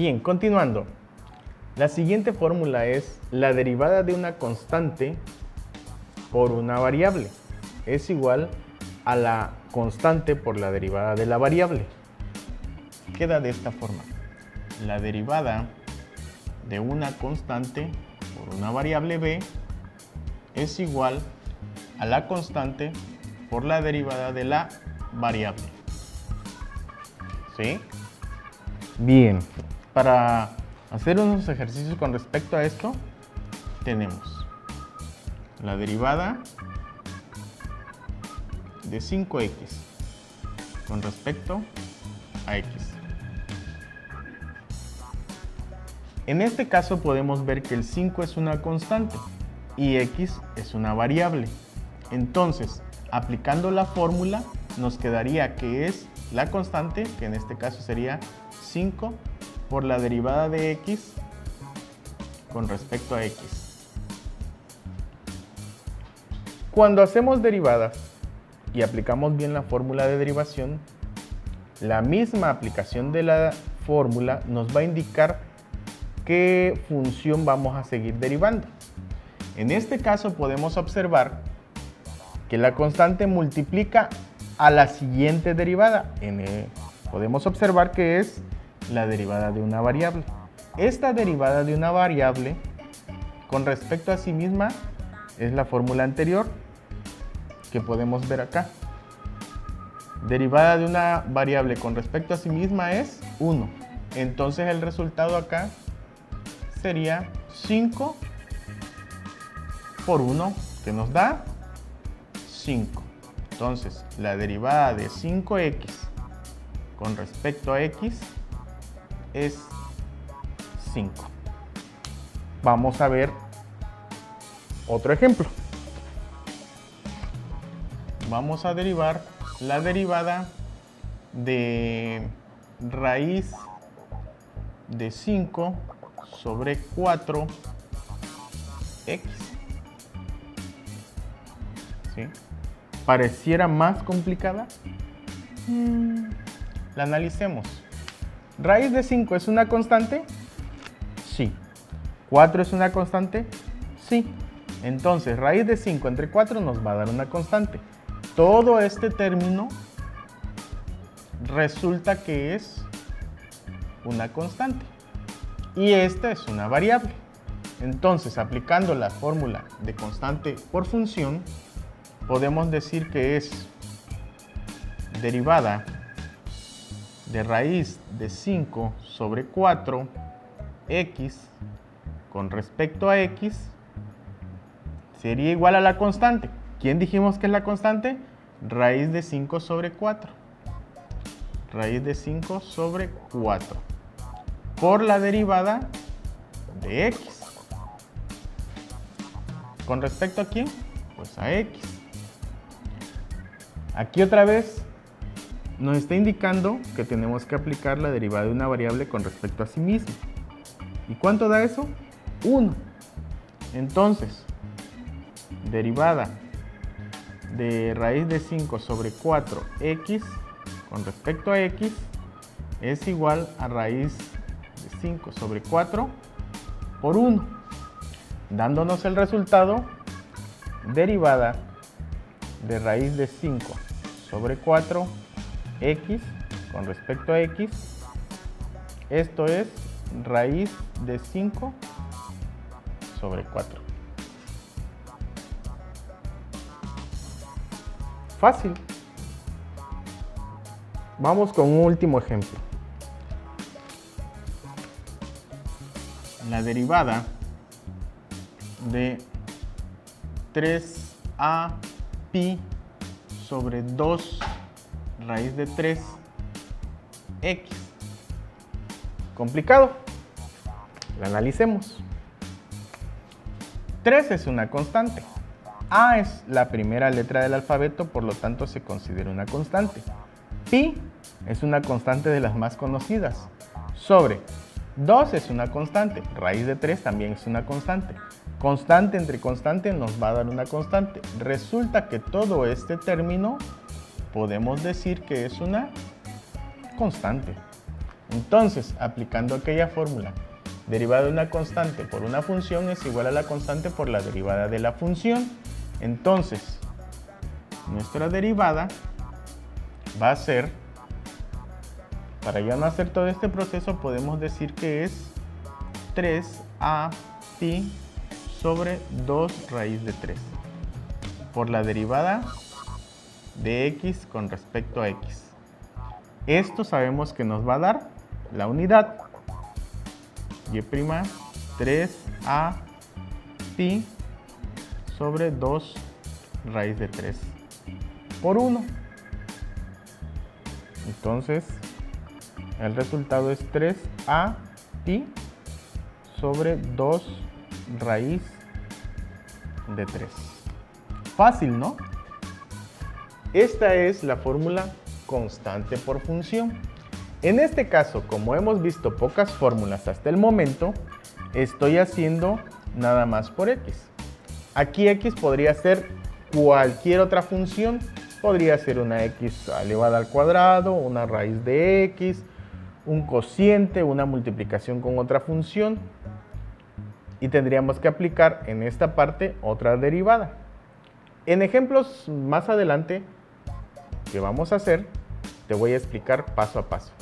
Bien, continuando. La siguiente fórmula es la derivada de una constante por una variable. Es igual a la constante por la derivada de la variable. Queda de esta forma. La derivada de una constante por una variable b es igual a la constante por la derivada de la variable. ¿Sí? Bien, para hacer unos ejercicios con respecto a esto, tenemos la derivada de 5x con respecto a x. En este caso podemos ver que el 5 es una constante y x es una variable. Entonces, aplicando la fórmula, nos quedaría que es la constante, que en este caso sería 5 por la derivada de x con respecto a x. Cuando hacemos derivadas y aplicamos bien la fórmula de derivación, la misma aplicación de la fórmula nos va a indicar qué función vamos a seguir derivando. En este caso podemos observar que la constante multiplica a la siguiente derivada. Podemos observar que es la derivada de una variable. Esta derivada de una variable con respecto a sí misma es la fórmula anterior que podemos ver acá. Derivada de una variable con respecto a sí misma es 1. Entonces el resultado acá sería 5 por 1, que nos da 5. Entonces la derivada de 5x con respecto a x es 5. Vamos a ver otro ejemplo. Vamos a derivar la derivada de raíz de 5 sobre 4x. ¿Sí? ¿Pareciera más complicada? La analicemos. ¿Raíz de 5 es una constante? Sí. ¿4 es una constante? Sí. Entonces, raíz de 5 entre 4 nos va a dar una constante. Todo este término resulta que es una constante. Y esta es una variable. Entonces, aplicando la fórmula de constante por función, podemos decir que es derivada de raíz de 5 sobre 4x con respecto a x sería igual a la constante. ¿Quién dijimos que es la constante? Raíz de 5 sobre 4. Raíz de 5 sobre 4 por la derivada de x. ¿Con respecto a quién? Pues a x. Aquí otra vez nos está indicando que tenemos que aplicar la derivada de una variable con respecto a sí misma. ¿Y cuánto da eso? 1. Entonces, derivada de raíz de 5 sobre 4x con respecto a x es igual a raíz de 5 sobre 4 por 1, dándonos el resultado derivada de raíz de 5 sobre 4x con respecto a x, esto es raíz de 5 sobre 4. Fácil. Vamos con un último ejemplo. La derivada de 3a pi sobre 2 raíz de 3x. ¿Complicado? La analicemos. 3 es una constante. A es la primera letra del alfabeto, por lo tanto se considera una constante. Pi es una constante de las más conocidas. Sobre 2 es una constante. Raíz de 3 también es una constante. Constante entre constante nos va a dar una constante. Resulta que todo este término podemos decir que es una constante. Entonces, aplicando aquella fórmula, derivada de una constante por una función es igual a la constante por la derivada de la función. Entonces, nuestra derivada va a ser, para ya no hacer todo este proceso, podemos decir que es 3a pi sobre 2 raíz de 3 por la derivada de x con respecto a x. Esto sabemos que nos va a dar la unidad y' 3a pi sobre 2 raíz de 3 por 1. Entonces, el resultado es 3a pi sobre 2 raíz de 3. Fácil, ¿no? Esta es la fórmula constante por función. En este caso, como hemos visto pocas fórmulas hasta el momento, estoy haciendo nada más por x. Aquí x podría ser cualquier otra función. Podría ser una x elevada al cuadrado, una raíz de x, un cociente, una multiplicación con otra función. Y tendríamos que aplicar en esta parte otra derivada. En ejemplos más adelante que vamos a hacer, te voy a explicar paso a paso.